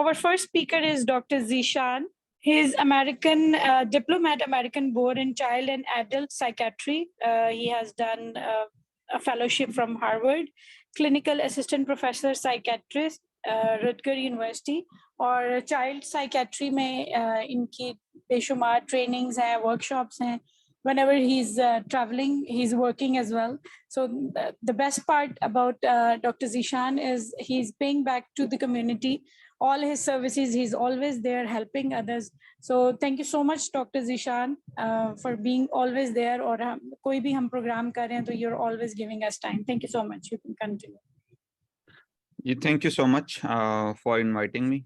our first speaker is Dr. Zishan. He is American diplomat, American board in child and adult psychiatry. He has done a fellowship from Harvard, clinical assistant professor psychiatrist, Rutger University, और child psychiatry में इनकी बेशुमार trainings हैं, workshops हैं. Whenever he's traveling, he's working as well. So the best part about Dr. Zishan is he's paying back to the community. All his services, he's always there helping others. So thank you so much, Dr. Zishan, for being always there. और कोई भी हम program कर रहे हैं तो you're always giving us time. Thank you so much. You can continue. Thank you so much for inviting me.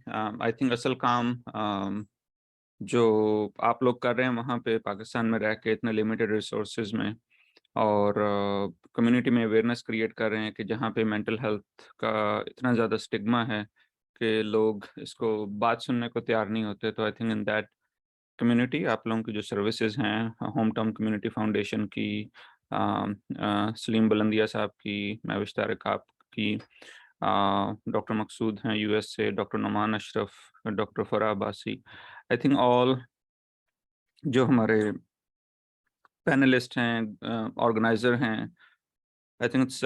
I think असल काम जो आप लोग कर रहे हैं वहाँ पे पाकिस्तान में रह के इतने लिमिटेड रिसोर्सेज में और कम्युनिटी में अवेयरनेस क्रिएट कर रहे हैं कि जहाँ पे मेंटल हेल्थ का इतना ज़्यादा स्टिग्मा है कि लोग इसको बात सुनने को तैयार नहीं होते. तो I think in that community आप लोगों की जो सर्विसेज हैं, होम टाउन कम्युनिटी फाउंडेशन की, सलीम बुलंदिया साहब की, महविश तारिक आप की, डॉक्टर मकसूद हैं यूएस से, doctor Numan Ashraf, doctor Farah Abbasi, I think all जो हमारे पैनलिस्ट हैं, ऑर्गेनाइजर हैं, आई थिंक इट्स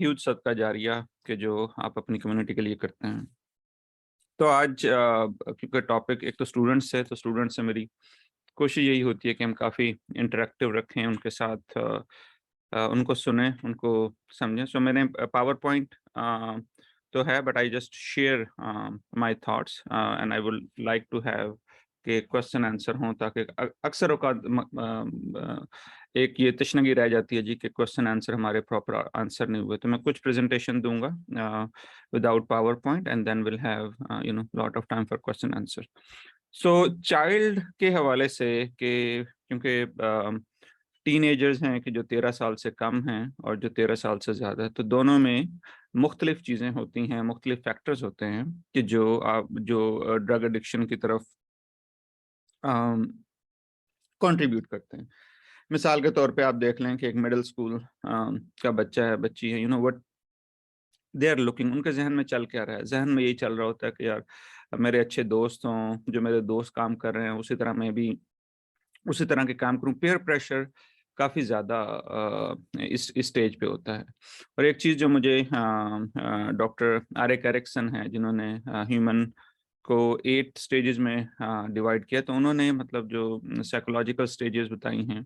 ह्यूज सदका जारिया कि जो आप अपनी कम्युनिटी के लिए करते हैं. तो आज क्योंकि टॉपिक एक तो स्टूडेंट्स है, तो स्टूडेंट्स से मेरी कोशिश यही होती है कि हम काफ़ी इंटरेक्टिव रखें उनके साथ, उनको सुने, उनको समझें. सो मैंने पावर पॉइंट तो है, but I just share my thoughts and I would like to have के क्वेश्चन आंसर हों, ताकि अक्सर एक ये तशनगी रह जाती है जी कि क्वेश्चन आंसर हमारे प्रॉपर आंसर नहीं हुए. तो मैं कुछ प्रेजेंटेशन दूंगा without power point and then will have lot of time for question answer. So child के हवाले से कि क्योंकि टीनेजर्स हैं कि जो 13 साल से कम हैं और जो 13 साल से ज़्यादा है, तो दोनों में मुख्तलिफ चीज़ें होती हैं, मुख्तलिफ फैक्टर्स होते हैं कि जो ड्रग एडिक्शन की तरफ कंट्रीब्यूट करते हैं. मिसाल के तौर पे आप देख लें कि एक मिडिल स्कूल का बच्चा है, बच्ची है, व्हाट दे आर लुकिंग, उनके जहन में चल क्या रहा है. जहन में यही चल रहा होता है कि यार मेरे अच्छे दोस्त हों, जो मेरे दोस्त काम कर रहे हैं उसी तरह मैं भी उसी तरह के काम करूं. पेयर प्रेशर काफ़ी ज़्यादा इस स्टेज पे होता है. और एक चीज़ जो मुझे डॉक्टर आरिक एरिक्सन है, जिन्होंने ह्यूमन को 8 स्टेजेस में डिवाइड किया, तो उन्होंने मतलब जो साइकोलॉजिकल स्टेजेस बताई हैं,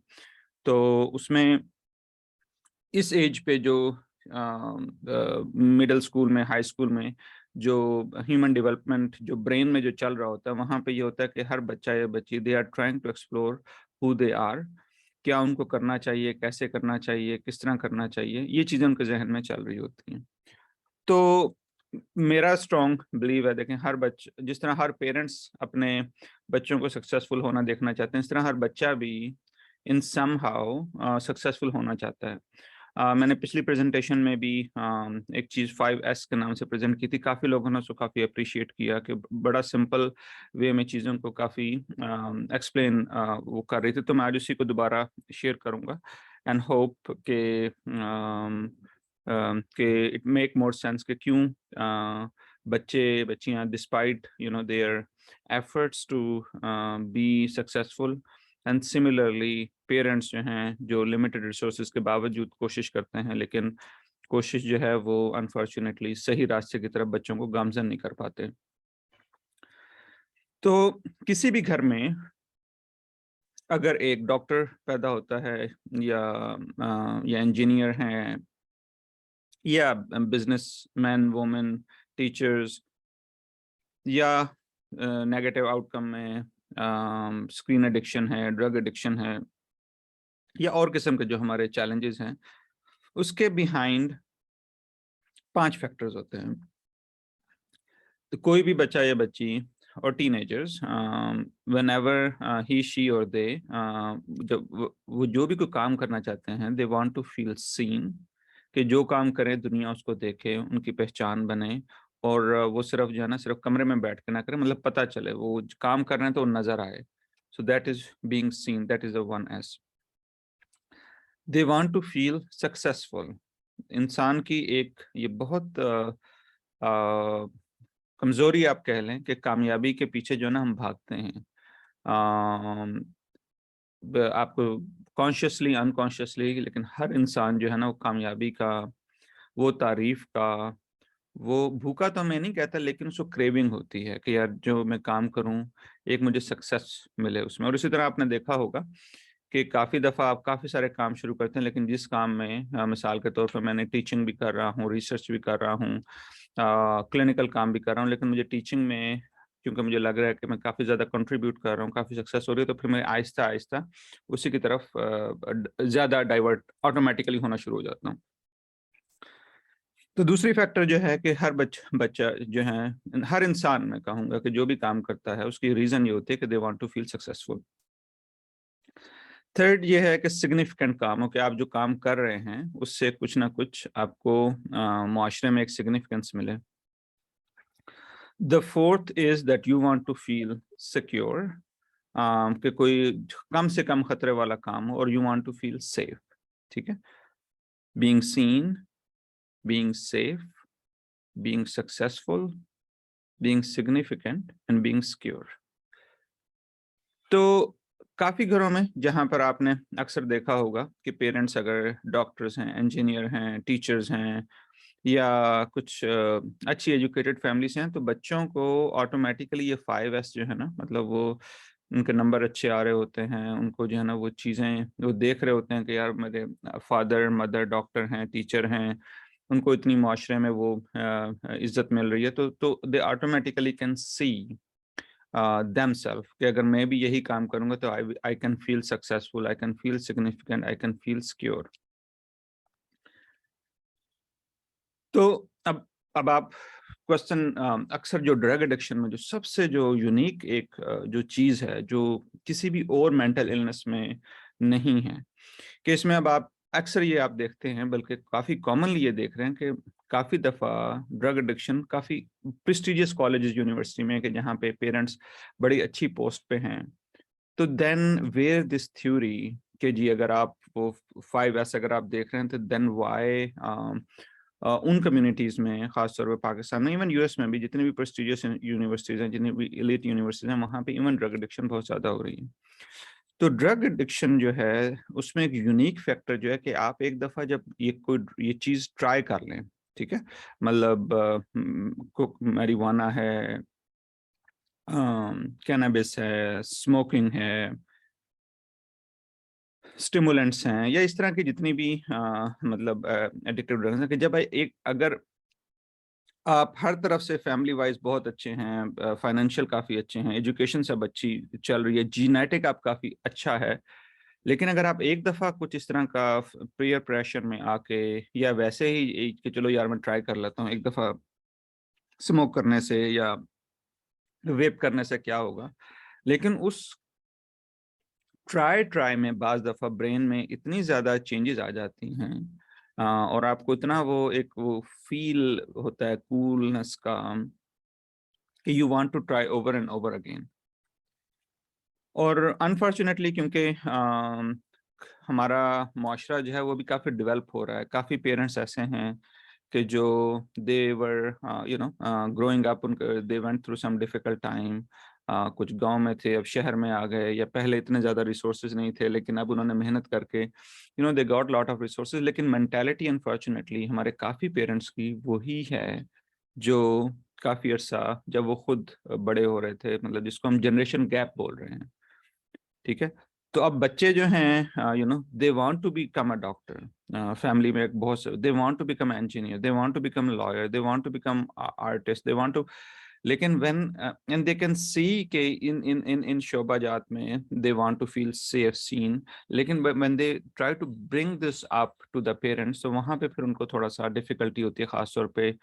तो उसमें इस एज पे जो मिडिल स्कूल में, हाई स्कूल में जो ह्यूमन डेवलपमेंट जो ब्रेन में जो चल रहा होता है, वहाँ पे ये होता है कि हर बच्चा या बच्ची they are trying to explore who they are, क्या उनको करना चाहिए, कैसे करना चाहिए, किस तरह करना चाहिए, ये चीज़ें उनके जहन में चल रही होती हैं. तो मेरा स्ट्रॉन्ग बिलीव है, देखें हर बच्चा, जिस तरह हर पेरेंट्स अपने बच्चों को सक्सेसफुल होना देखना चाहते हैं, इस तरह हर बच्चा भी इन सम हाउ सक्सेसफुल होना चाहता है. मैंने पिछली प्रेजेंटेशन में भी एक चीज़ 5S के नाम से प्रेजेंट की थी. काफ़ी लोगों ने उसको काफ़ी अप्रिशिएट किया कि बड़ा सिंपल वे में चीज़ों को काफ़ी एक्सप्लेन वो कर रही थी. तो मैं आज उसी को दोबारा शेयर करूँगा एंड होप कि इट मेक मोर सेंस कि क्यों बच्चे बच्चियाँ despite their efforts to be successful, and similarly parents जो हैं जो लिमिटेड रिसोर्सेज के बावजूद कोशिश करते हैं, लेकिन कोशिश जो है वो अनफॉर्चुनेटली सही रास्ते की तरफ बच्चों को गामजन नहीं कर पाते. तो किसी भी घर में अगर एक डॉक्टर पैदा होता है या इंजीनियर हैं या बिजनेसमैन, वुमेन, टीचर्स, या नेगेटिव आउटकम में स्क्रीन एडिक्शन है, ड्रग एडिक्शन है, या और किस्म के जो हमारे चैलेंजेस हैं, उसके बिहाइंड 5 फैक्टर्स होते हैं. तो कोई भी बच्चा या बच्ची और टीनेजर्स व्हेनेवर ही शी और दे, जब वो जो भी कोई काम करना चाहते हैं, they want to feel seen, कि जो काम करें दुनिया उसको देखे, उनकी पहचान बने, और वो सिर्फ जो है ना सिर्फ कमरे में बैठ के ना करें, मतलब पता चले वो काम कर रहे हैं तो वो नजर आए. So that is being seen, that is the 1S. They want to feel successful. इंसान की एक ये बहुत कमजोरी आप कह लें कि कामयाबी के पीछे जो ना हम भागते हैं, आपको कॉन्शियसली अनकॉन्शियसली, लेकिन हर इंसान जो है ना वो कामयाबी का, वो तारीफ का, वो भूखा तो मैं नहीं कहता, लेकिन उसको क्रेविंग होती है कि यार जो मैं काम करूं एक मुझे सक्सेस मिले उसमें। और इसी तरह आपने देखा होगा कि काफ़ी दफ़ा आप काफ़ी सारे काम शुरू करते हैं, लेकिन जिस काम में मिसाल के तौर पर मैंने टीचिंग भी कर रहा हूँ, रिसर्च भी कर रहा हूँ, क्लिनिकल काम भी कर रहा हूँ, लेकिन मुझे टीचिंग में क्योंकि मुझे लग रहा है कि मैं काफ़ी ज़्यादा कंट्रीब्यूट कर रहा हूँ, काफ़ी सक्सेस हो रही है, तो फिर मैं आहिस्ता आहिस्ता उसी की तरफ ज़्यादा डाइवर्ट ऑटोमेटिकली होना शुरू हो जाता हूँ। तो दूसरी फैक्टर जो है कि हर बच्चा जो है, हर इंसान मैं कहूँगा कि जो भी काम करता है उसकी रीज़न ये होती है कि they want to feel successful. Third ये है कि सिग्निफिकेंट काम हो, कि आप जो काम कर रहे हैं उससे कुछ ना कुछ आपको मुआशरे में एक सिग्निफिकेंस मिले। The fourth is that you want to feel secure, कि कोई कम से कम खतरे वाला काम हो, और you want to feel safe. ठीक है, being seen, being safe, being successful, being significant and being secure. तो काफ़ी घरों में जहाँ पर आपने अक्सर देखा होगा कि पेरेंट्स अगर डॉक्टर्स हैं, इंजीनियर हैं, टीचर्स हैं, या कुछ अच्छी एजुकेटेड फैमिलीज हैं, तो बच्चों को ऑटोमेटिकली ये 5S जो है ना, मतलब वो उनके नंबर अच्छे आ रहे होते हैं, उनको जो है ना वो चीज़ें वो देख रहे होते हैं कि यार मेरे फादर मदर डॉक्टर हैं, टीचर हैं, उनको इतनी माशरे में वो इज्जत मिल रही है, तो दे ऑटोमेटिकली कैन सी themselves कि अगर मैं भी यही काम करूंगा तो I can feel successful, I can feel significant, I can feel secure. तो अब आप क्वेश्चन, अक्सर जो ड्रग एडिक्शन में जो सबसे जो यूनिक एक जो चीज़ है जो किसी भी और मेंटल इलनेस में नहीं है, कि इसमें अब आप अक्सर ये आप देखते हैं, बल्कि काफ़ी कॉमनली ये देख रहे हैं कि काफ़ी दफ़ा ड्रग एडिक्शन काफ़ी प्रेस्टिजियस कॉलेजेस यूनिवर्सिटी में, कि जहाँ पे पेरेंट्स बड़ी अच्छी पोस्ट पे हैं, तो देन वेयर दिस थ्योरी कि जी अगर आप वो 5S अगर आप देख रहे हैं, तो देन वाई उन कम्युनिटीज़ में, ख़ासतौर पे पाकिस्तान में, इवन यूएस में भी जितनी भी प्रेस्टिजियस यूनिवर्सिटीज़ हैं, जितनी भी एलीट यूनिवर्सिटीज़ हैं, वहाँ पे इवन ड्रग एडिक्शन बहुत ज़्यादा हो रही है। तो ड्रग एडिक्शन जो है उसमें एक यूनिक फैक्टर जो है कि आप एक दफ़ा जब ये चीज़ ट्राई कर लें, ठीक है, मतलब मैरिजुआना है, कैनबिस है, स्मोकिंग है, स्टिमुलेंट्स हैं, या इस तरह की जितनी भी मतलब एडिक्टिव ड्रग्स हैं, कि जब एक अगर आप हर तरफ से फैमिली वाइज बहुत अच्छे हैं, फाइनेंशियल काफ़ी अच्छे हैं, एजुकेशन सब अच्छी चल रही है, जीनेटिक आप काफ़ी अच्छा है, लेकिन अगर आप एक दफ़ा कुछ इस तरह का पीयर प्रेशर में आके, या वैसे ही कि चलो यार मैं ट्राई कर लेता हूँ एक दफ़ा स्मोक करने से या वेप करने से क्या होगा, लेकिन उस ट्राई में बाज़ दफ़ा ब्रेन में इतनी ज़्यादा चेंजेस आ जाती हैं, और आपको इतना वो फील होता है कूलनेस का, कि you want to try over and over again. और अनफॉर्चुनेटली क्योंकि हमारा मुआशरा जो है वो भी काफ़ी डेवलप हो रहा है, काफ़ी पेरेंट्स ऐसे हैं कि जो दे वर ग्रोइंग अप, उनके they went through some difficult time, कुछ गांव में थे अब शहर में आ गए, या पहले इतने ज़्यादा रिसोर्सेज नहीं थे, लेकिन अब उन्होंने मेहनत करके they got lot of resources, लेकिन मेंटालिटी अनफॉर्चुनेटली हमारे काफ़ी पेरेंट्स की वही है जो काफ़ी अरसा जब वो खुद बड़े हो रहे थे, मतलब जिसको हम जनरेशन गैप बोल रहे हैं, ठीक है। तो अब बच्चे जो हैं they want to become a doctor, family में एक बहुत से they want to become engineer, they want to become lawyer, they want to become artist, they want to, लेकिन when and they can see के इन शोबा जात में they want to feel safe seen, लेकिन when they try to bring this up to the parents, तो वहाँ पे फिर उनको थोड़ा सा डिफिकल्टी होती है, खासतौर पे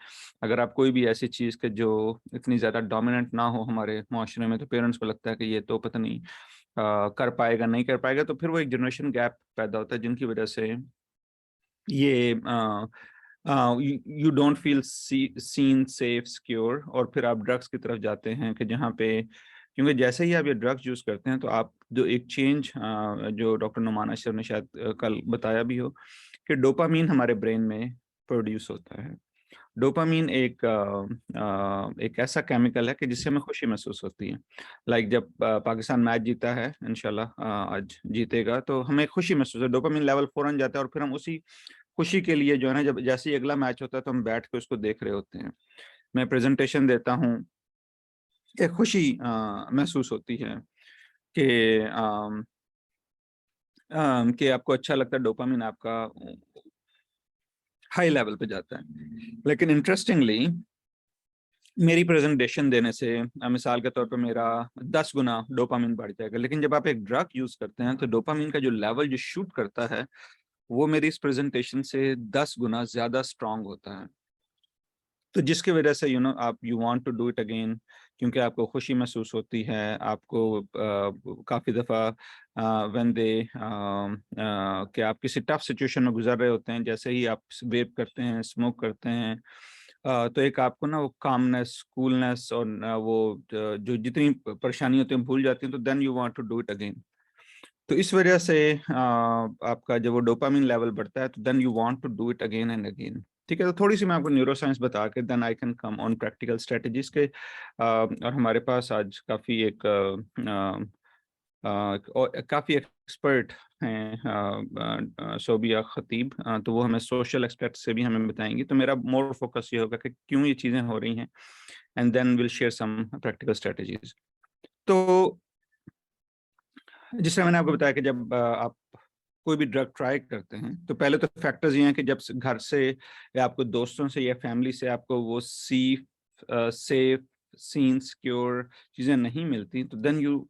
अगर आप कोई भी ऐसी चीज़ के जो इतनी ज़्यादा डोमिनेंट ना हो हमारे माशरे में, तो पेरेंट्स को लगता है कि ये तो पता नहीं कर पाएगा नहीं कर पाएगा, तो फिर वो एक जनरेशन गैप पैदा होता है, जिनकी वजह से ये you don't feel seen safe secure, और फिर आप ड्रग्स की तरफ जाते हैं, कि जहाँ पे क्योंकि जैसे ही आप ये ड्रग्स यूज़ करते हैं, तो आप जो एक चेंज जो डॉक्टर नुमान अशरफ ने शायद कल बताया भी हो, कि डोपामीन हमारे ब्रेन में प्रोड्यूस होता है, डोपामीन एक ऐसा केमिकल है कि जिससे हमें खुशी महसूस होती है। लाइक जब पाकिस्तान मैच जीता है, इंशाल्लाह आज जीतेगा, तो हमें खुशी महसूस है, डोपामीन लेवल फौरन जाता है और फिर हम उसी खुशी के लिए जो है ना, जब जैसे ही अगला मैच होता है तो हम बैठ के उसको देख रहे होते हैं। मैं प्रेजेंटेशन देता हूँ, एक खुशी महसूस होती है कि कि आपको अच्छा लगता है, डोपामीन आपका हाई लेवल पे जाता है। लेकिन इंटरेस्टिंगली मेरी प्रेजेंटेशन देने से मिसाल के तौर पर मेरा 10 गुना डोपामीन बढ़ जाएगा, लेकिन जब आप एक ड्रग यूज करते हैं तो डोपामीन का जो लेवल जो शूट करता है वो मेरी इस प्रेजेंटेशन से 10 गुना ज्यादा स्ट्रांग होता है। तो जिसकी वजह से आप you want to do it again, क्योंकि आपको खुशी महसूस होती है। आपको काफ़ी दफ़ा व्हेन दे कि आप किसी टफ सिचुएशन में गुजर रहे होते हैं, जैसे ही आप वेप करते हैं, स्मोक करते हैं, तो एक आपको ना वो कामनेस, कूलनेस और वो जो जितनी परेशानी होती है भूल जाती हैं, तो then you want to do it again. तो इस वजह से आपका जब वो डोपामिन लेवल बढ़ता है तो then you want to do it again and again. ठीक है, तो थोड़ी सी मैं आपको न्यूरो साइंस बता के then I can come on practical strategies के। और हमारे पास आज काफ़ी काफ़ी एक्सपर्ट हैं, सोबिया खतीब, तो वो हमें सोशल एस्पेक्ट से भी हमें बताएंगी। तो मेरा मोर फोकस ये होगा कि क्यों ये चीज़ें हो रही हैं, and then will share some practical strategies. तो जिस तरह मैंने आपको बताया कि जब आप कोई भी ड्रग ट्राई करते हैं तो पहले तो फैक्टर्स ये हैं कि जब घर से या आपको दोस्तों से या फैमिली से आपको वो सेफ सीन सिक्योर चीज़ें नहीं मिलती, तो देन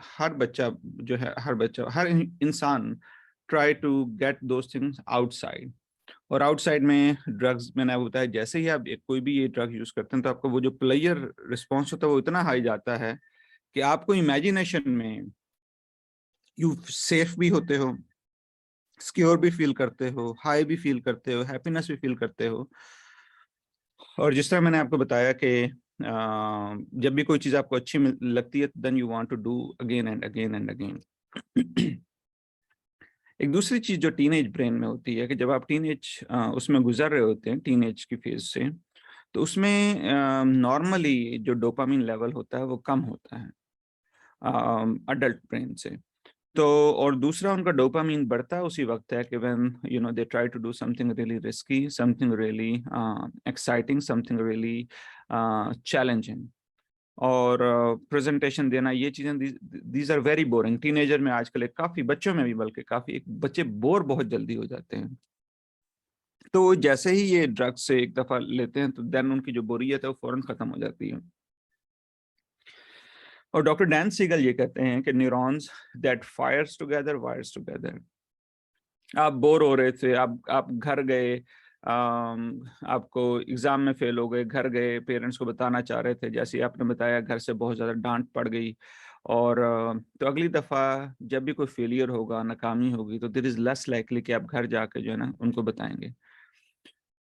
हर बच्चा जो है, हर इंसान try to get those things outside. और आउटसाइड में ड्रग्स, मैंने आपको बताया, जैसे ही आप कोई भी ये ड्रग यूज करते हैं तो आपको वो जो प्लेयर रिस्पॉन्स होता है वो इतना हाई जाता है कि आपको इमेजिनेशन में यू सेफ भी होते हो, सिक्योर भी फील करते हो, हाई भी फील करते हो, हैप्पीनेस भी फील करते हो। और जिस तरह मैंने आपको बताया कि जब भी कोई चीज़ आपको अच्छी लगती है then you want to do again and again and again. एक दूसरी चीज़ जो टीनेज ब्रेन में होती है कि जब आप टीनेज उसमें गुजर रहे होते हैं, टीनेज की फेज से, तो उसमें नॉर्मली जो डोपामिन लेवल होता है वो कम होता है अडल्ट ब्रेन से। तो और दूसरा उनका डोपामीन बढ़ता है उसी वक्त है कि when they try to do something really risky, something really exciting, something really challenging, और प्रेजेंटेशन देना, ये चीजें these are very boring. Teenager में आजकल काफी बच्चों में भी, बल्कि काफी एक बच्चे बोर बहुत जल्दी हो जाते हैं। तो जैसे ही ये ड्रग्स से एक दफा लेते हैं तो देन उनकी जो बोरियत है वो फौरन खत्म हो जाती है। और डॉक्टर डैन सीगल ये कहते हैं कि neurons that fires together wires together. आप बोर हो रहे थे, आप घर गए, आपको एग्जाम में फेल हो गए, घर गए, पेरेंट्स को बताना चाह रहे थे, जैसे आपने बताया घर से बहुत ज़्यादा डांट पड़ गई, और तो अगली दफ़ा जब भी कोई फेलियर होगा, नाकामी होगी, तो देयर इज़ लेस लाइकली कि आप घर जाके जो है ना उनको बताएंगे।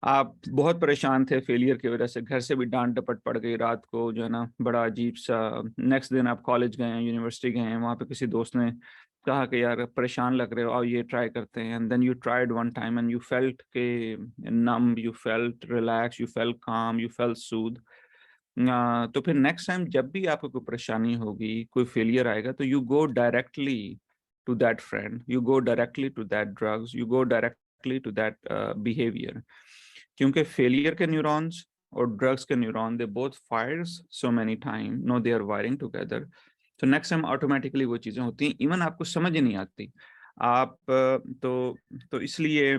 आप बहुत परेशान थे फेलियर की वजह से, घर से भी डांट डपट पड़ गई, रात को जो है ना बड़ा अजीब सा। नेक्स्ट दिन आप कॉलेज गए हैं, यूनिवर्सिटी गए हैं, वहाँ पे किसी दोस्त ने कहा कि यार परेशान लग रहे हो, और ये ट्राई करते हैं, and then you tried one time and you felt के numb, you felt relax, you felt calm, you felt soothe. तो फिर नेक्स्ट टाइम जब भी आपको कोई परेशानी होगी, कोई फेलियर आएगा, तो you go directly to that friend, you go directly to that drugs, you go directly to that behaviour. क्योंकि फेलियर के न्यूरॉन्स और ड्रग्स के neuron, they both fires so many time, no they are wiring together. तो next time automatically वो चीज़ें होती हैं, even आपको समझ ही नहीं आती। आप तो इसलिए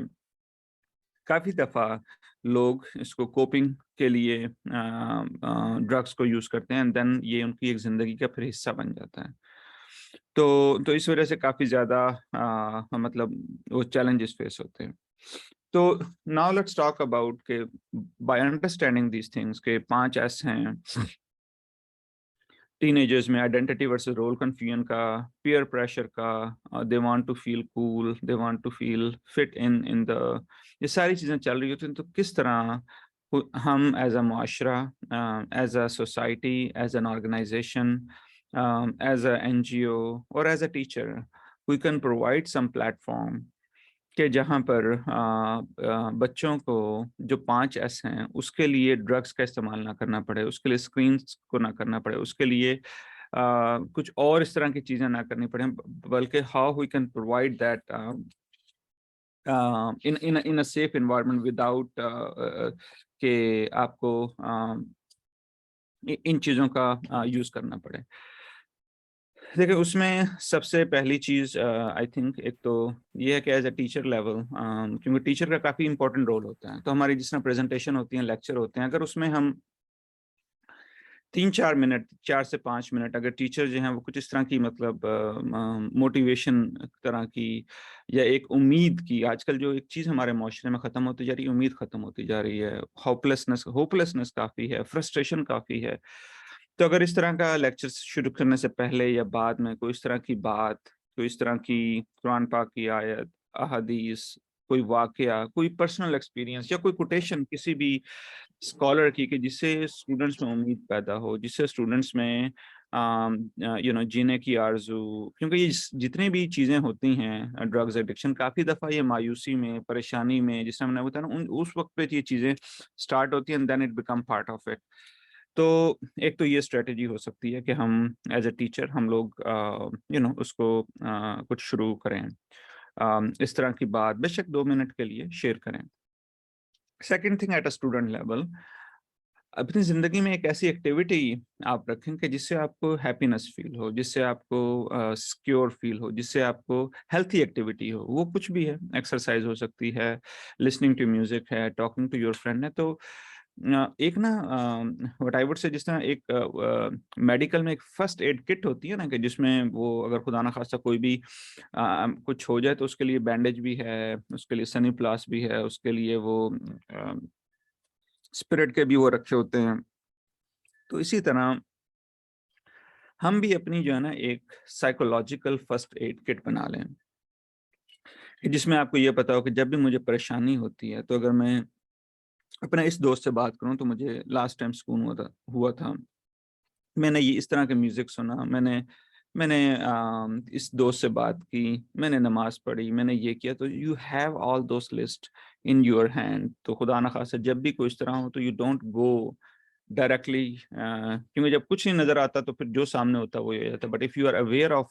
काफ़ी दफ़ा लोग इसको कोपिंग के लिए ड्रग्स को यूज़ करते हैं, एंड देन ये उनकी एक ज़िंदगी का फिर हिस्सा बन जाता है। तो इस वजह से काफ़ी ज़्यादा मतलब वो चैलेंजेस फेस होते हैं। तो नाउ लेट्स टॉक अबाउट के बाय अंडरस्टैंडिंग दीज थिंग्स के 5 एस हैं टीनेजर्स में: आइडेंटिटी वर्सेस रोल कंफ्यूजन का, पीयर प्रेशर का, they want to feel cool, they want to feel fit in the, ये सारी चीज़ें चल रही होती हैं। तो किस तरह हम एज अ मुआशरा, as a society, as an organization, as a NGO और as a teacher, we can provide some platform कि जहाँ पर बच्चों को जो 5S हैं उसके लिए ड्रग्स का इस्तेमाल ना करना पड़े, उसके लिए स्क्रीन्स को ना करना पड़े, उसके लिए कुछ और इस तरह की चीज़ें ना करनी पड़े, बल्कि how we can provide that in a safe environment without कि आपको इन चीज़ों का यूज़ करना पड़े। देखिए उसमें सबसे पहली चीज़ आई थिंक एक तो ये है कि एज अ टीचर लेवल, क्योंकि टीचर का काफ़ी इंपॉर्टेंट रोल होता है, तो हमारी जिस तरह प्रेजेंटेशन होती है, लेक्चर होते हैं, अगर उसमें हम 3-4 मिनट, 4 से 5 मिनट अगर टीचर जो हैं वो कुछ इस तरह की मतलब मोटिवेशन तरह की या एक उम्मीद की, आजकल जो एक चीज़ हमारे माशरे में ख़त्म होती जा रही है, उम्मीद ख़त्म होती जा रही है, होपलेसनेस काफ़ी है, फ्रस्ट्रेशन काफ़ी है। तो अगर इस तरह का लेक्चर शुरू करने से पहले या बाद में कोई इस तरह की बात, कोई इस तरह की कुरान पाक की आयत, अहादीस, कोई वाकया, कोई पर्सनल एक्सपीरियंस या कोई कोटेशन किसी भी स्कॉलर की, कि जिससे स्टूडेंट्स में उम्मीद पैदा हो, जिससे स्टूडेंट्स में जीने की आरज़ू, क्योंकि ये जितनी भी चीज़ें होती हैं ड्रग्स एडिक्शन, काफ़ी दफ़ा ये मायूसी में, परेशानी में, जिस तरह मैंने बताया ना, उस वक्त पे ये चीज़ें स्टार्ट होती हैं and then it become part of it. तो एक तो ये स्ट्रेटजी हो सकती है कि हम एज अ टीचर हम लोग उसको कुछ शुरू करें, इस तरह की बात बेशक 2 मिनट के लिए शेयर करें। Second thing, at a student level, अपनी ज़िंदगी में एक ऐसी एक्टिविटी आप रखें कि जिससे आपको हैप्पीनेस फ़ील हो, जिससे आपको सिक्योर फ़ील हो, जिससे आपको हेल्थी एक्टिविटी हो। वो कुछ भी है, एक्सरसाइज़ हो सकती है, लिसनिंग टू म्यूज़िक है, टॉकिंग टू योर फ्रेंड है। तो एक ना व्हाट आई वुड से, जिस तरह एक मेडिकल में एक फर्स्ट एड किट होती है ना, कि जिसमें वो अगर खुदा ना खास्ता कोई भी कुछ हो जाए तो उसके लिए बैंडेज भी है, उसके लिए सनी प्लास भी है, उसके लिए वो स्पिरिट के भी वो रखे होते हैं। तो इसी तरह हम भी अपनी जो है ना एक साइकोलॉजिकल फर्स्ट एड किट बना लें, कि जिसमें आपको ये पता हो कि जब भी मुझे परेशानी होती है, तो अगर मैं अपने इस दोस्त से बात करूं तो मुझे लास्ट टाइम सुकून हुआ था। मैंने ये इस तरह के म्यूजिक सुना, मैंने मैंने इस दोस्त से बात की, मैंने नमाज पढ़ी, मैंने ये किया। तो you have all those list in your hand. तो खुदा न खास्ता जब भी कोई इस तरह हो तो यू डोंट गो डायरेक्टली, क्योंकि जब कुछ नहीं नजर आता तो फिर जो सामने होता है वो हो जाता है। But if you are aware of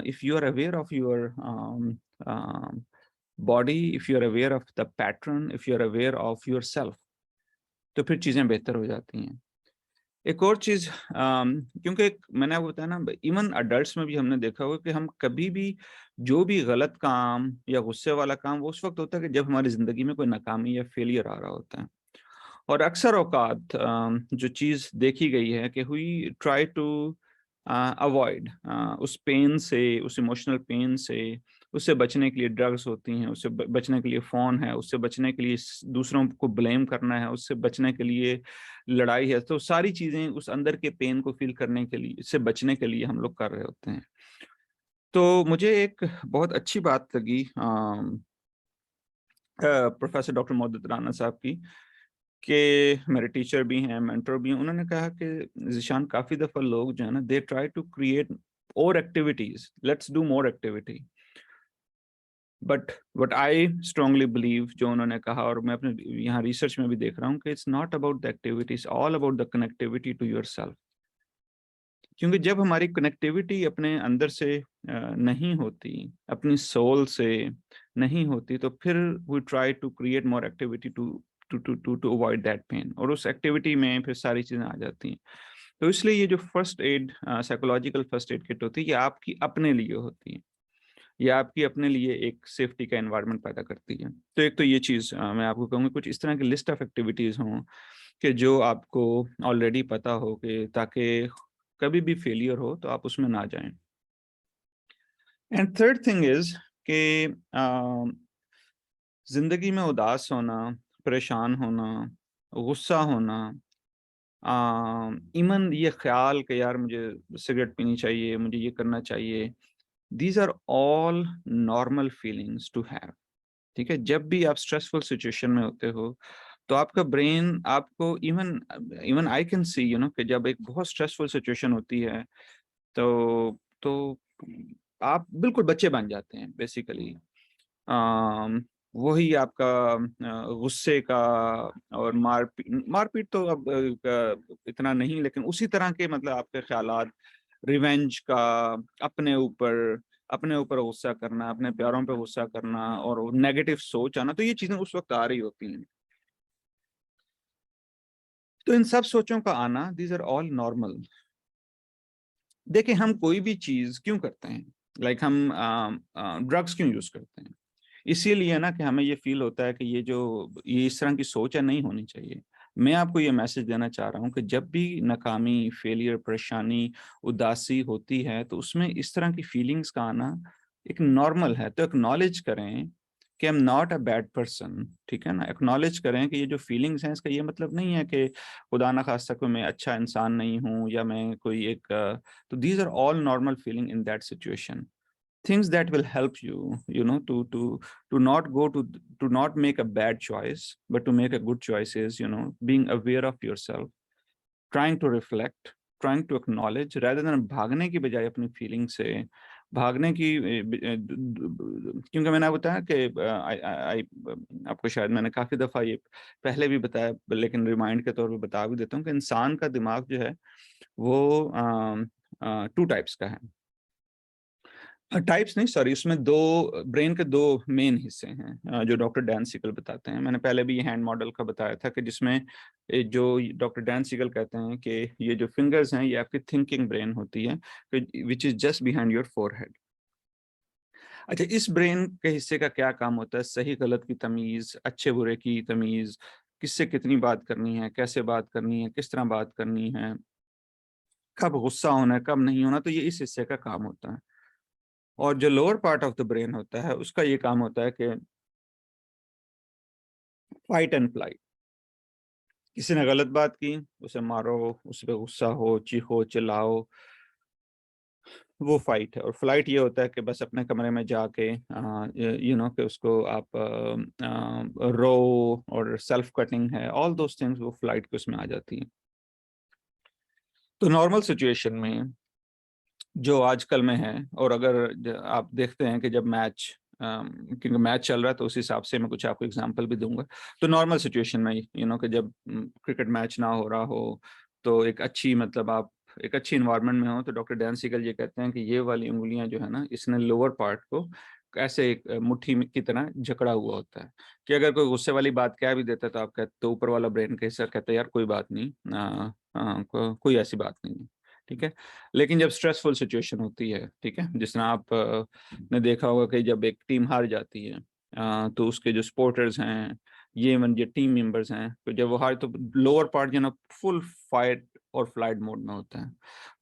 if you are aware of your body, if you are aware of the pattern, if you are aware of your self, तो फिर चीजें बेहतर हो जाती हैं। एक और चीज, क्योंकि मैंने आपको बताया ना, इवन अडल्ट्स में भी हमने देखा होगा कि हम कभी भी जो भी गलत काम या गुस्से वाला काम वो उस वक्त होता है कि जब हमारी जिंदगी में कोई नाकामी या फेलियर आ रहा होता है। और अक्सर औकात जो चीज़ देखी गई है कि हुई ट्राई टू अवॉइड उस पेन से, उस इमोशनल पेन से, उससे बचने के लिए ड्रग्स होती हैं, उससे बचने के लिए फ़ोन है, उससे बचने के लिए दूसरों को ब्लेम करना है, उससे बचने के लिए लड़ाई है। तो सारी चीज़ें उस अंदर के पेन को फील करने के लिए, इससे बचने के लिए हम लोग कर रहे होते हैं। तो मुझे एक बहुत अच्छी बात लगी प्रोफेसर डॉक्टर मोहद्दत राना साहब की, कि मेरे टीचर भी हैं, मेंटर भी हैं। उन्होंने कहा कि ज़ीशान, काफ़ी दफ़ा लोग जो है ना, दे ट्राई टू क्रिएट और activities, let's do more activity. But what I strongly believe, जो उन्होंने कहा और मैं अपने यहाँ रिसर्च में भी देख रहा हूँ, कि it's not about the activities, all about the connectivity to yourself. क्योंकि जब हमारी कनेक्टिविटी अपने अंदर से नहीं होती, अपनी सोल से नहीं होती, तो फिर we try to create more activity to avoid that pain, और उस एक्टिविटी में फिर सारी चीज़ें आ जाती हैं। तो इसलिए ये जो first aid, psychological first aid kit होती है, ये आपकी अपने लिए होती है, ये आपकी अपने लिए एक सेफ्टी का एनवायरनमेंट पैदा करती है। तो एक तो ये चीज़ मैं आपको कहूँगा, कुछ इस तरह की लिस्ट ऑफ एक्टिविटीज़ हों कि जो आपको ऑलरेडी पता हो, कि ताकि कभी भी फेलियर हो तो आप उसमें ना जाएं। एंड थर्ड थिंग इज कि जिंदगी में उदास होना, परेशान होना, गुस्सा होना, इवन ये ख्याल कि यार मुझे सिगरेट पीनी चाहिए, मुझे ये करना चाहिए, these are all normal feelings to have. ठीक है, जब भी आप स्ट्रेसफुल सिचुएशन में होते हो तो आपका ब्रेन आपको, even even I can see कि जब एक बहुत स्ट्रेसफुल सिचुएशन होती है तो आप बिल्कुल बच्चे बन जाते हैं बेसिकली। वही आपका गुस्से का और मारपीट तो अब इतना नहीं, लेकिन उसी तरह के मतलब आपके ख्यालात, रिवेंज का, अपने ऊपर गुस्सा करना, अपने प्यारों पे गुस्सा करना और नेगेटिव सोच आना, तो ये चीजें उस वक्त आ रही होती हैं। तो इन सब सोचों का आना, दीज आर ऑल नॉर्मल। देखिए हम कोई भी चीज क्यों करते हैं, लाइक हम ड्रग्स क्यों यूज करते हैं, इसीलिए ना कि हमें ये फील होता है कि ये इस तरह की सोच है, नहीं होनी चाहिए। मैं आपको ये मैसेज देना चाह रहा हूँ कि जब भी नाकामी, फेलियर, परेशानी, उदासी होती है तो उसमें इस तरह की फीलिंग्स का आना एक नॉर्मल है। तो एक्नॉलेज करें कि I am not a bad person, ठीक है ना। एक्नॉलेज करें कि ये जो फीलिंग्स हैं, इसका ये मतलब नहीं है कि खुदा ना खास्ता कोई मैं अच्छा इंसान नहीं हूँ या मैं कोई एक तो these are all normal feeling in that situation, things that will help you, you know, to not go to not make a bad choice but to make a good choices, you know, being aware of yourself, trying to reflect, trying to acknowledge rather than भागने की बजाय अपनी feeling से भागने की क्योंकि मैंने आपको बताया कि आपको शायद मैंने काफी दफा ये पहले भी बताया, लेकिन रिमाइंड के तौर पे बता भी देता हूँ कि इंसान का दिमाग जो है वो 2 टाइप्स का है। टाइप्स नहीं, सॉरी, उसमें ब्रेन के 2 मेन हिस्से हैं जो डॉक्टर डैन सिगल बताते हैं। मैंने पहले भी ये हैंड मॉडल का बताया था कि जिसमें जो डॉक्टर डैन सिगल कहते हैं कि ये जो फिंगर्स हैं ये आपकी थिंकिंग ब्रेन होती है, which is just behind your forehead. अच्छा, इस ब्रेन के हिस्से का क्या काम होता है? सही गलत की तमीज, अच्छे बुरे की तमीज, किससे कितनी बात करनी है, कैसे बात करनी है, किस तरह बात करनी है, कब गुस्सा होना है, कब नहीं होना, तो ये इस हिस्से का काम होता है। और जो lower part of the brain होता है उसका ये काम होता है कि फाइट एंड फ्लाइट। किसी ने गलत बात की, उसे मारो, उस पर गुस्सा हो, चीखो, चिल्लाओ, वो फाइट है। और फ्लाइट ये होता है कि बस अपने कमरे में जाके यू नो कि उसको आप रो, और सेल्फ कटिंग है, ऑल दोस थिंग्स वो फ्लाइट के उसमें आ जाती हैं। तो नॉर्मल सिचुएशन में जो आजकल में है, और अगर आप देखते हैं कि जब मैच क्योंकि मैच चल रहा है तो उस हिसाब से मैं कुछ आपको एग्जांपल भी दूंगा। तो नॉर्मल सिचुएशन में यू नो कि जब क्रिकेट मैच ना हो रहा हो तो एक अच्छी मतलब आप एक अच्छी इन्वायरमेंट में हो, तो डॉक्टर डैन सिगल ये कहते हैं कि ये वाली उंगलियां जो है ना, इसने लोअर पार्ट को ऐसे एक मुट्ठी की तरह जकड़ा हुआ होता है कि अगर कोई गुस्से वाली बात कह भी देता है तो आप कहते, तो ऊपर वाला ब्रेन के हिस्सा कहता है यार कोई बात नहीं, कोई ऐसी बात नहीं है, ठीक है। लेकिन जब स्ट्रेसफुल सिचुएशन होती है, ठीक है, जिस तरह आप ने देखा होगा कि जब एक टीम हार जाती है तो उसके जो सपोर्टर्स हैं, ये मन जो टीम मेंबर्स हैं, तो जब वो हार तो लोअर पार्ट जो ना फुल फाइट और फ्लाइट मोड में होता है।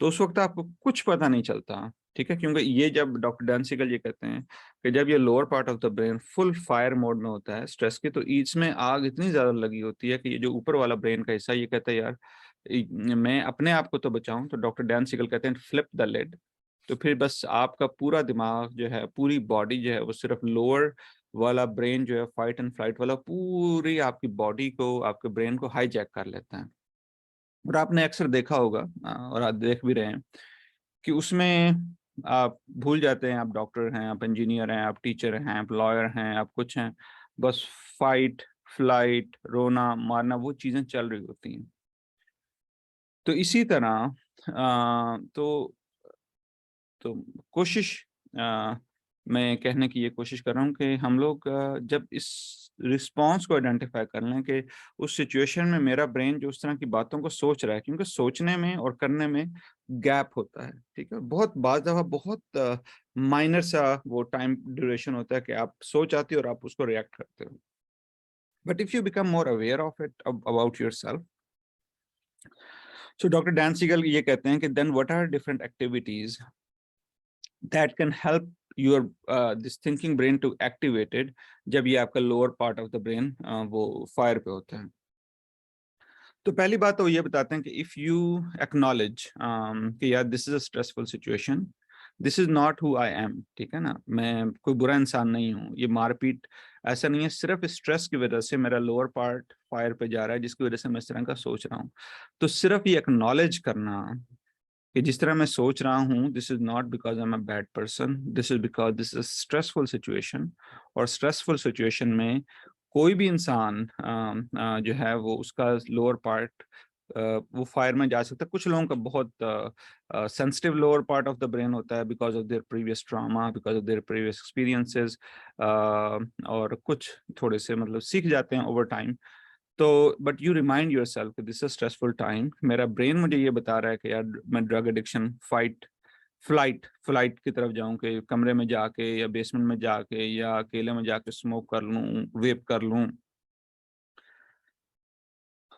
तो उस वक्त आपको कुछ पता नहीं चलता, ठीक है, क्योंकि ये जब डॉक्टर डैन सिगल ये कहते हैं कि जब ये lower part of the brain full fire mode में होता है स्ट्रेस के, तो इसमें आग इतनी ज्यादा लगी होती है कि ये जो ऊपर वाला ब्रेन का हिस्सा ये कहता है यार मैं अपने आप को तो बचाऊं। तो डॉक्टर डैन सिगल कहते हैं फ्लिप द लिड। तो फिर बस आपका पूरा दिमाग जो है, पूरी बॉडी जो है, वो सिर्फ लोअर वाला ब्रेन जो है, फाइट एंड फ्लाइट वाला, पूरी आपकी बॉडी को, आपके ब्रेन को हाईजैक कर लेता है। और आपने अक्सर देखा होगा और आप देख भी रहे हैं कि उसमें आप भूल जाते हैं आप डॉक्टर हैं, आप इंजीनियर हैं, आप टीचर हैं, आप लॉयर हैं, आप कुछ हैं, बस फाइट, फ्लाइट, रोना, मारना, वो चीजें चल रही होती हैं। तो इसी तरह तो कोशिश मैं कहने की ये कोशिश कर रहा हूँ कि हम लोग जब इस रिस्पॉन्स को आइडेंटिफाई कर लें कि उस सिचुएशन में मेरा ब्रेन जो उस तरह की बातों को सोच रहा है, क्योंकि सोचने में और करने में गैप होता है, ठीक है, बहुत बार दफा बहुत माइनर सा वो टाइम ड्यूरेशन होता है कि आप सोच आती हो और आप उसको रिएक्ट करते हो। But if you become more aware of it about yourself, so doctor Dan Siegel ये कहते हैं कि then what are different activities that can help your this thinking brain to activated जब ये आपका lower part of the brain वो fire पे होता है। तो पहली बात तो ये बताते हैं कि if you acknowledge कि यार this is a stressful situation, this is not who I am, ठीक है ना, मैं कोई बुरा इंसान नहीं हूँ, ये मारपीट ऐसा नहीं है, सिर्फ स्ट्रेस की वजह से मेरा लोअर पार्ट फायर पे जा रहा है जिसकी वजह से मैं इस तरह का सोच रहा हूँ। तो सिर्फ ये एक्नॉलेज करना कि जिस तरह मैं सोच रहा हूँ, this is not because I am a bad person, this is because this is stressful situation. और स्ट्रेसफुल सिचुएशन में कोई भी इंसान जो है वो उसका लोअर पार्ट वो फायर में जा सकता है। कुछ लोगों का बहुत sensitive lower part of the brain होता है because of their previous trauma, because of their previous experiences, और कुछ थोड़े से मतलब सीख जाते हैं ओवर टाइम। तो but you remind your self this is stressful time, मेरा ब्रेन मुझे ये बता रहा है कि यार मैं ड्रग एडिक्शन फ्लाइट की तरफ जाऊं, कि कमरे में जाके या बेसमेंट में जाके या अकेले में जाके स्मोक कर लूं, वेप कर लूं,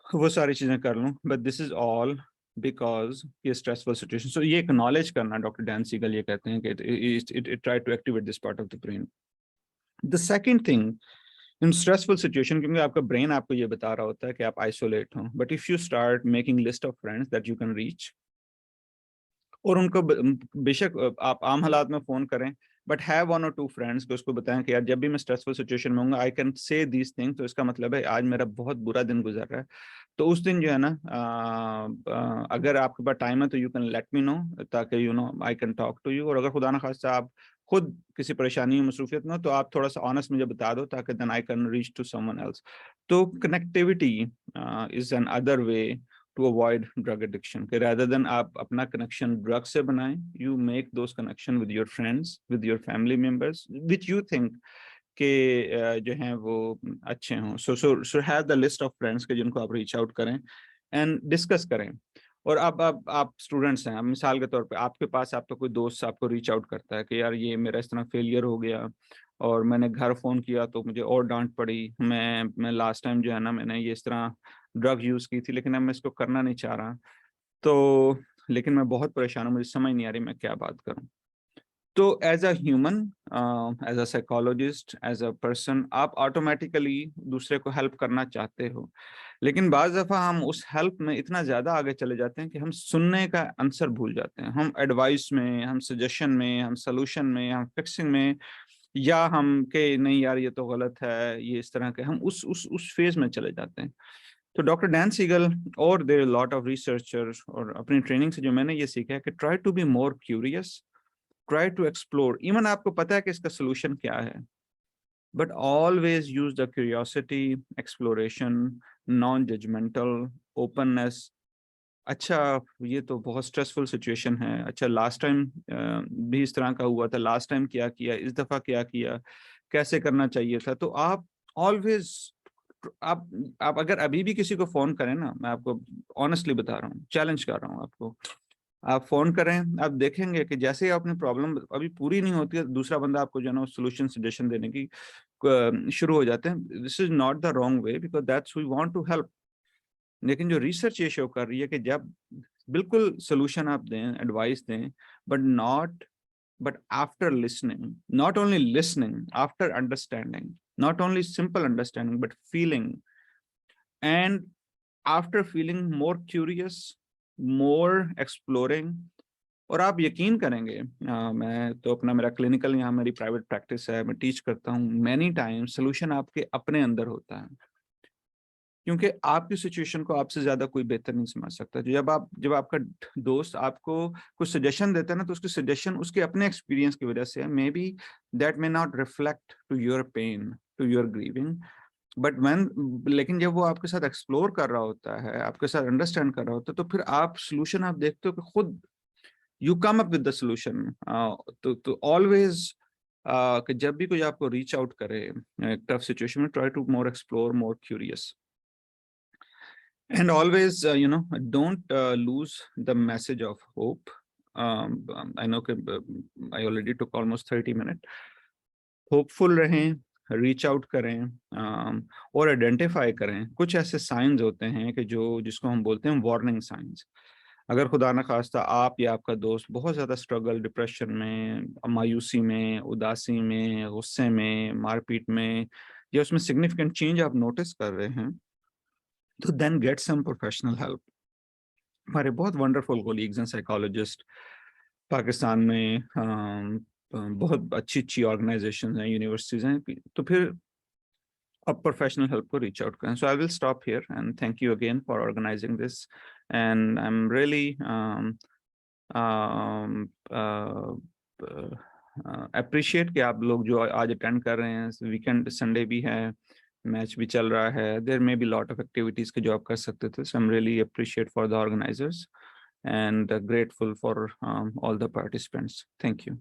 वो सारी चीजें कर लूं। But this is all because ये स्ट्रेसफुल सिचुएशन। सो ये एक्नॉलेज करना, डॉक्टर डैन सीगल ये कहते हैं कि it try to activate this part of the brain. The second thing in stressful situation, क्योंकि आपका ब्रेन आपको ये बता रहा होता है कि आप आइसोलेट हो, but if you start making list of friends that you can reach, और उनको बेशक आप आम हालात में फोन करें, बट हैव वन और टू फ्रेंड्स को उसको बताएं कि यार जब भी मैं स्ट्रेसफुल सिचुएशन में हूँ I can say these things, तो इसका मतलब है आज मेरा बहुत बुरा दिन गुजर रहा है। तो उस दिन जो है ना अगर आपके पास टाइम है तो you can let me know, ताकि you know I can talk to you. और अगर खुदा ना खास्ता आप खुद किसी परेशानी में मसरूफियत में हो तो आप थोड़ा सा ऑनेस्ट मुझे बता दो, ताकि then I can reach to someone else. तो connectivity is another way to avoid drug addiction, कि rather than आप अपना connection drug से बनाएं, you make those connection with your friends, with your family members, which you think के जो हैं वो अच्छे हों। So have the list of friends के जिनको आप reach out करें and discuss करें। और अब आप स्टूडेंट्स हैं, मिसाल के तौर पे आपके पास आपका कोई दोस्त आपको रीच आउट करता है कि यार ये मेरा इस तरह फेलियर हो गया और मैंने घर फ़ोन किया तो मुझे और डांट पड़ी, मैं लास्ट टाइम जो है ना मैंने ये इस तरह ड्रग यूज़ की थी, लेकिन अब मैं इसको करना नहीं चाह रहा, तो लेकिन मैं बहुत परेशान हूँ, मुझे समझ नहीं आ रही मैं क्या बात करूँ। तो as a human, as a psychologist, as a person, आप ऑटोमेटिकली दूसरे को हेल्प करना चाहते हो, लेकिन बाज़ दफ़ा हम उस हेल्प में इतना ज़्यादा आगे चले जाते हैं कि हम सुनने का आंसर भूल जाते हैं। हम एडवाइस में, हम सजेशन में, हम सोल्यूशन में, हम फिक्सिंग में, या हम के नहीं यार ये तो गलत है, ये इस तरह के हम उस फेज में चले जाते हैं। तो डॉक्टर डैन सीगल और देयर लॉट ऑफ रिसर्चर्स, और अपनी ट्रेनिंग से जो मैंने ये सीखा है कि try to be more curious, try to explore, even आपको पता है कि इसका सोल्यूशन क्या है, but always use the curiosity, exploration, non judgemental, openness. अच्छा ये तो बहुत स्ट्रेसफुल सिचुएशन है, अच्छा लास्ट टाइम भी इस तरह का हुआ था, लास्ट टाइम क्या किया, इस दफा क्या किया, कैसे करना चाहिए था। तो आप ऑलवेज आप आप अगर अभी भी किसी को फोन करें ना, मैं आपको ऑनेस्टली बता रहा हूँ, चैलेंज कर रहा हूँ आपको, आप फोन करें, आप देखेंगे कि जैसे ही अपनी प्रॉब्लम अभी पूरी नहीं होती है, दूसरा बंदा आपको जो है ना सोल्यूशन सजेशन देने की शुरू हो जाते हैं। This is not the wrong way, because that's we want to help. लेकिन जो रिसर्च ये शो कर रही है कि जब बिल्कुल सोल्यूशन आप दें, एडवाइस दें, but after listening, not only listening, after understanding, not only simple understanding but feeling, and after feeling more curious, more exploring. और आप यकीन करेंगे, मैं तो अपना मेरा क्लिनिकल यहाँ मेरी प्राइवेट प्रैक्टिस है, मैं टीच करता हूँ, मैनी टाइम सोल्यूशन आपके अपने अंदर होता है, क्योंकि आपकी सिचुएशन को आपसे ज्यादा कोई बेहतर नहीं समझ सकता। जब आपका दोस्त आपको कुछ सजेशन देता है ना, तो उसकी सजेशन उसके अपने एक्सपीरियंस की वजह से है, maybe that may not reflect to your pain, to your grieving, but लेकिन जब वो आपके साथ एक्सप्लोर कर रहा होता है, आपके साथ अंडरस्टैंड कर रहा होता है, तो फिर आप सोल्यूशन आप देखते हो कि खुद you come up with the solution. तो ऑलवेज कि जब भी कोई आपको रीच आउट करे टफ सिचुएशन में, try to more explore, more curious, and always don't lose the message of hope. I know I already took almost 30 minutes. Hopeful रहें, reach out करें, और आइडेंटिफाई करें कुछ ऐसे साइंस होते हैं कि जिसको हम बोलते हैं वार्निंग साइंस। अगर खुदा न खास्ता आप या आपका दोस्त बहुत ज़्यादा स्ट्रगल, डिप्रेशन में, मायूसी में, उदासी में, गुस्से में, मारपीट में, या उसमें सिग्निफिकेंट चेंज आप नोटिस कर रहे हैं, तो then get some professional help. हमारे बहुत वंडरफुल कोलीग्स हैं साइकोलॉजिस्ट पाकिस्तान में, बहुत अच्छी अच्छी ऑर्गेनाइजेशन हैं, यूनिवर्सिटीज हैं, तो फिर अब प्रोफेशनल हेल्प को रीच आउट करें। So I will stop here and thank you again for organising this, and I am really appreciate कि आप लोग जो आज अटेंड कर रहे हैं, वीकेंड संडे भी है, मैच भी चल रहा है, there may be lot of activities के जो आप कर सकते थे. So I am really appreciate for the organisers and grateful for all the participants. Thank you.